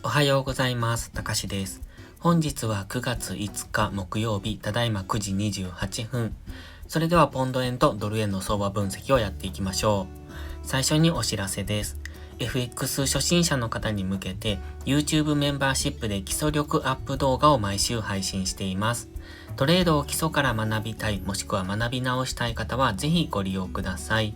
おはようございます。たかしです。本日は9月5日木曜日、ただいま9時28分。それではポンド円とドル円の相場分析をやっていきましょう。最初にお知らせです。FX 初心者の方に向けて YouTube メンバーシップで基礎力アップ動画を毎週配信しています。トレードを基礎から学びたい、もしくは学び直したい方はぜひご利用ください。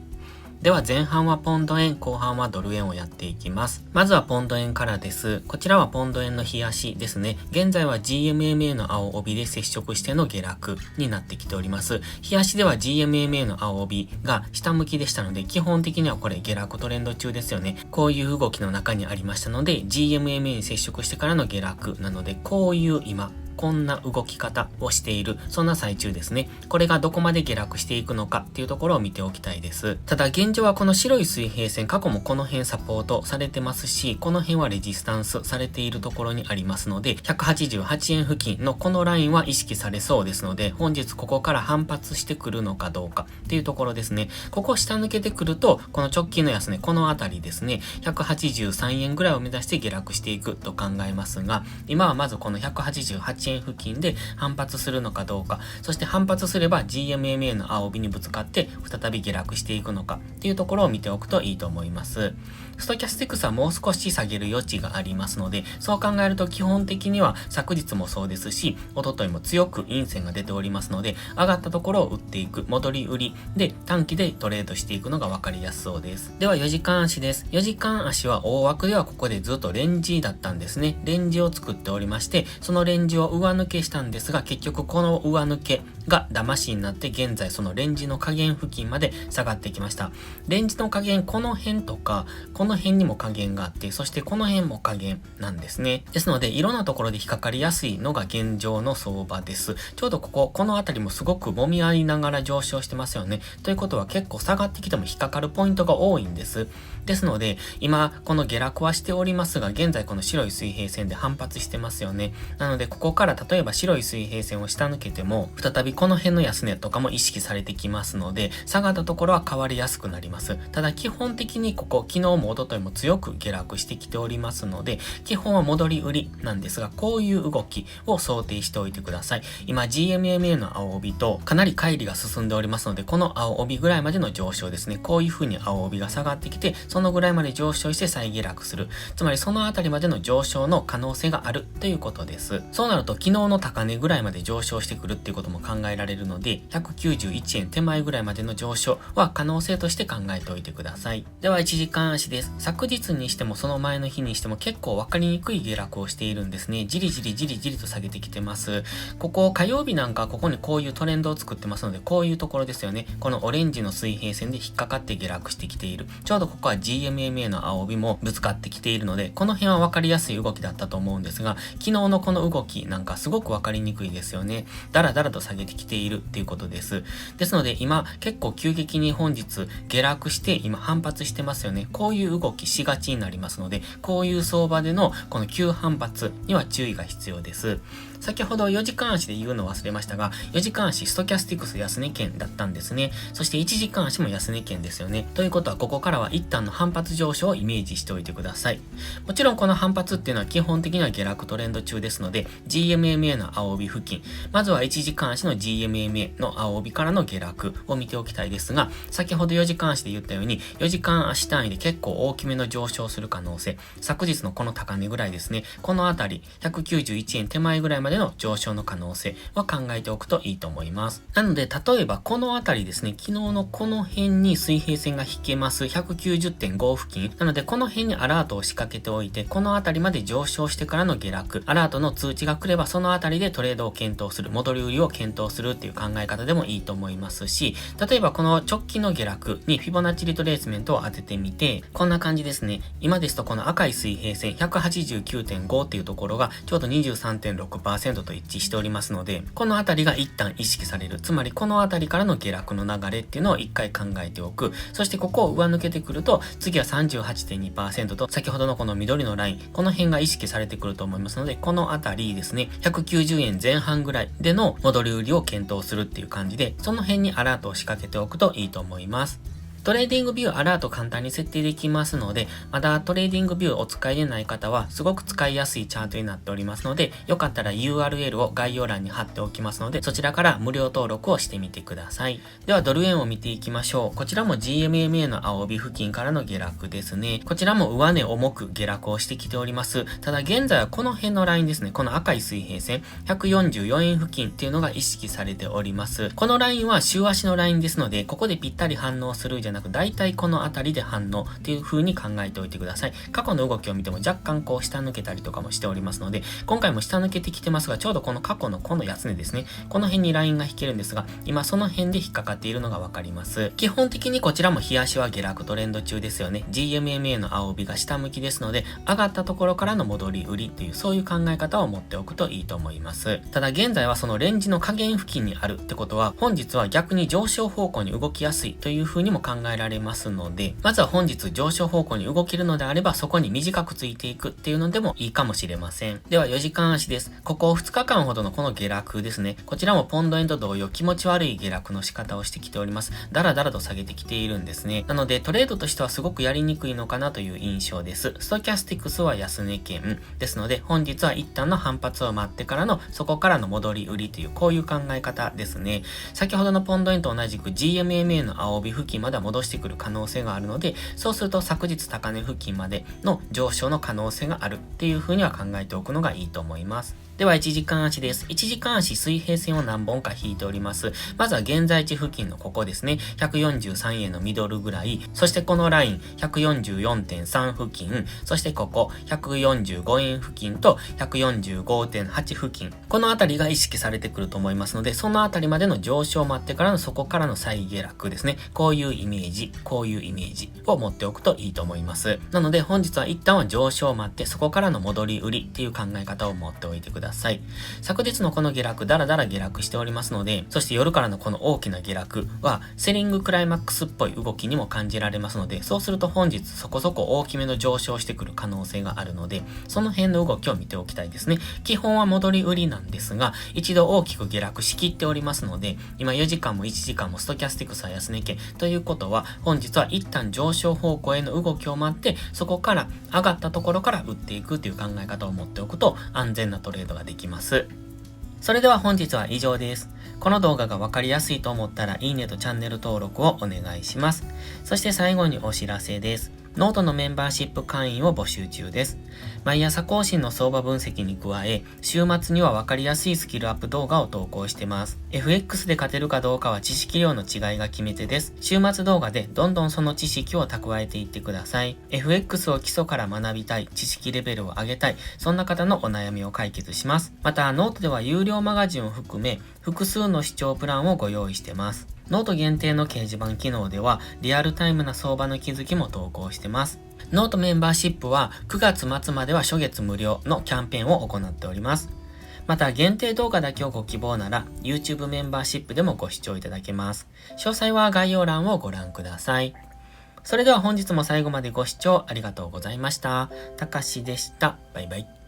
では前半はポンド円、後半はドル円をやっていきます。まずはポンド円からです。こちらはポンド円の日足ですね。現在は GMMA の青帯で接触しての下落になってきております。日足では GMMA の青帯が下向きでしたので、基本的にはこれ下落トレンド中ですよね。こういう動きの中にありましたので、GMMA に接触してからの下落なので、こういう今、こんな動き方をしている、そんな最中ですね。これがどこまで下落していくのかっていうところを見ておきたいです。ただ現状はこの白い水平線、過去もこの辺サポートされてますし、この辺はレジスタンスされているところにありますので、188円付近のこのラインは意識されそうですので、本日ここから反発してくるのかどうかっていうところですね。ここ下抜けてくると、この直近の安値、このあたりですね、183円ぐらいを目指して下落していくと考えますが、今はまずこの188円付近で反発するのかどうか、そして反発すれば GMMA の青帯にぶつかって再び下落していくのかっていうところを見ておくといいと思います。ストキャスティクスはもう少し下げる余地がありますので、そう考えると基本的には昨日もそうですし、一昨日も強く陰線が出ておりますので、上がったところを売っていく、戻り売りで短期でトレードしていくのが分かりやすそうです。では4時間足です。4時間足は大枠ではここでずっとレンジだったんですね。レンジを作っておりまして、そのレンジを上抜けしたんですが、結局この上抜けが騙しになって現在そのレンジの下限付近まで下がってきました。レンジの下限、この辺とか、この辺にも下限があって、そしてこの辺も下限なんですね。ですので、いろんなところで引っかかりやすいのが現状の相場です。ちょうどこの辺りもすごく揉み合いながら上昇してますよね。ということは結構下がってきても引っかかるポイントが多いんです。ですので、今、この下落はしておりますが、現在この白い水平線で反発してますよね。なので、ここから例えば白い水平線を下抜けても、再びこの辺の安値とかも意識されてきますので、下がったところは変わりやすくなります。ただ基本的にここ、昨日も一昨日も強く下落してきておりますので、基本は戻り売りなんですが、こういう動きを想定しておいてください。今、GMMA の青帯とかなり乖離が進んでおりますので、この青帯ぐらいまでの上昇ですね。こういう風に青帯が下がってきて、そのぐらいまで上昇して再下落する。つまりそのあたりまでの上昇の可能性があるということです。そうなると昨日の高値ぐらいまで上昇してくるっていうことも考えられるので、191円手前ぐらいまでの上昇は可能性として考えておいてください。では1時間足です。昨日にしてもその前の日にしても結構分かりにくい下落をしているんですね。じりじりと下げてきてます。ここ火曜日なんかここにこういうトレンドを作ってますので、こういうところですよね。このオレンジの水平線で引っかかって下落してきている。ちょうどここは GMMA の青帯もぶつかってきているので、この辺は分かりやすい動きだったと思うんですが、昨日のこの動きなんかすごく分かりにくいですよね。だらだらと下げてきているっていうことです。ですので今結構急激に本日下落して今反発してますよね。こういう動きしがちになりますので、こういう相場でのこの急反発には注意が必要です。先ほど4時間足で言うのを忘れましたが、4時間足ストキャスティクス安値圏だったんですね。そして1時間足も安値圏ですよね。ということはここからは一旦の反発上昇をイメージしておいてください。もちろんこの反発っていうのは基本的には下落トレンド中ですので、GMMA の青帯付近、まずは1時間足の GMMA の青帯からの下落を見ておきたいですが、先ほど4時間足で言ったように、4時間足単位で結構大きめの上昇する可能性、昨日のこの高値ぐらいですね、このあたり、191円手前ぐらいまでの上昇の可能性は考えておくといいと思います。なので、例えばこのあたりですね、昨日のこの辺に水平線が引けます、190.5 付近。なので、この辺にアラートを仕掛けておいて、このあたりまで上昇してからの下落、アラートの通知が来れば、そのあたりでトレードを検討する、戻り売りを検討するっていう考え方でもいいと思いますし、例えばこの直近の下落にフィボナッチリトレースメントを当ててみて、こんな感じですね。今ですとこの赤い水平線 189.5 っていうところがちょうど 23.6% と一致しておりますので、このあたりが一旦意識される。つまりこのあたりからの下落の流れっていうのを一回考えておく。そしてここを上抜けてくると、次は 38.2% と先ほどのこの緑のライン、この辺が意識されてくると思いますので、このあたりですね、190円前半ぐらいでの戻り売りを検討するっていう感じで、その辺にアラートを仕掛けておくといいと思います。トレーディングビューアラート簡単に設定できますので、まだトレーディングビューお使いでない方はすごく使いやすいチャートになっておりますので、よかったら URL を概要欄に貼っておきますので、そちらから無料登録をしてみてください。ではドル円を見ていきましょう。こちらも GMMA の青帯付近からの下落ですね。こちらも上値重く下落をしてきております。ただ現在はこの辺のラインですね。この赤い水平線、144円付近っていうのが意識されております。このラインは週足のラインですので、ここでぴったり反応するじゃなく、だいたいこの辺りで反応っていう風に考えておいてください。過去の動きを見ても若干こう下抜けたりとかもしておりますので、今回も下抜けてきてますが、ちょうどこの過去のこの安値ですね。この辺にラインが引けるんですが、今その辺で引っかかっているのがわかります。基本的にこちらも日足は下落トレンド中ですよね。GMMA の青帯が下向きですので、上がったところからの戻り売りっていうそういう考え方を持っておくといいと思います。ただ現在はそのレンジの下限付近にあるってことは、本日は逆に上昇方向に動きやすいという風にも考えられますので、まずは本日上昇方向に動けるのであれば、そこに短くついていくっていうのでもいいかもしれません。では4時間足です。ここ2日間ほどのこの下落ですね。こちらもポンド円と同様気持ち悪い下落の仕方をしてきております。だらだらと下げてきているんですね。なのでトレードとしてはすごくやりにくいのかなという印象です。ストキャスティクスは安値圏ですので、本日は一旦の反発を待ってからのそこからの戻り売りというこういう考え方ですね。先ほどのポンド円と同じく GMMA の青帯付近まで戻してくる可能性があるので、そうすると昨日高値付近までの上昇の可能性があるっていう風には考えておくのがいいと思います。では1時間足です。1時間足水平線を何本か引いております。まずは現在地付近のここですね。143円のミドルぐらい。そしてこのライン 144.3 付近。そしてここ145円付近と 145.8 付近。このあたりが意識されてくると思いますので、そのあたりまでの上昇を待ってからのそこからの再下落ですね。こういうイメージ、こういうイメージを持っておくといいと思います。なので本日は一旦は上昇を待って、そこからの戻り売りっていう考え方を持っておいてください。昨日のこの下落、だらだら下落しておりますので、そして夜からのこの大きな下落は、セリングクライマックスっぽい動きにも感じられますので、そうすると本日そこそこ大きめの上昇してくる可能性があるので、その辺の動きを見ておきたいですね。基本は戻り売りなんですが、一度大きく下落しきっておりますので、今4時間も1時間もストキャスティクスは安値圏ということは、本日は一旦上昇方向への動きを待って、そこから上がったところから売っていくという考え方を持っておくと安全なトレードができます。それでは本日は以上です。この動画がわかりやすいと思ったらいいねとチャンネル登録をお願いします。そして最後にお知らせです。ノートのメンバーシップ会員を募集中です。毎朝更新の相場分析に加え、週末にはわかりやすいスキルアップ動画を投稿してます。FX で勝てるかどうかは知識量の違いが決め手です。週末動画でどんどんその知識を蓄えていってください。FX を基礎から学びたい、知識レベルを上げたい、そんな方のお悩みを解決します。また、ノートでは有料マガジンを含め、複数の視聴プランをご用意してます。ノート限定の掲示板機能では、リアルタイムな相場の気づきも投稿してます。ノートメンバーシップは9月末までは初月無料のキャンペーンを行っております。また限定動画だけをご希望なら YouTube メンバーシップでもご視聴いただけます。詳細は概要欄をご覧ください。それでは本日も最後までご視聴ありがとうございました。たかしでした。バイバイ。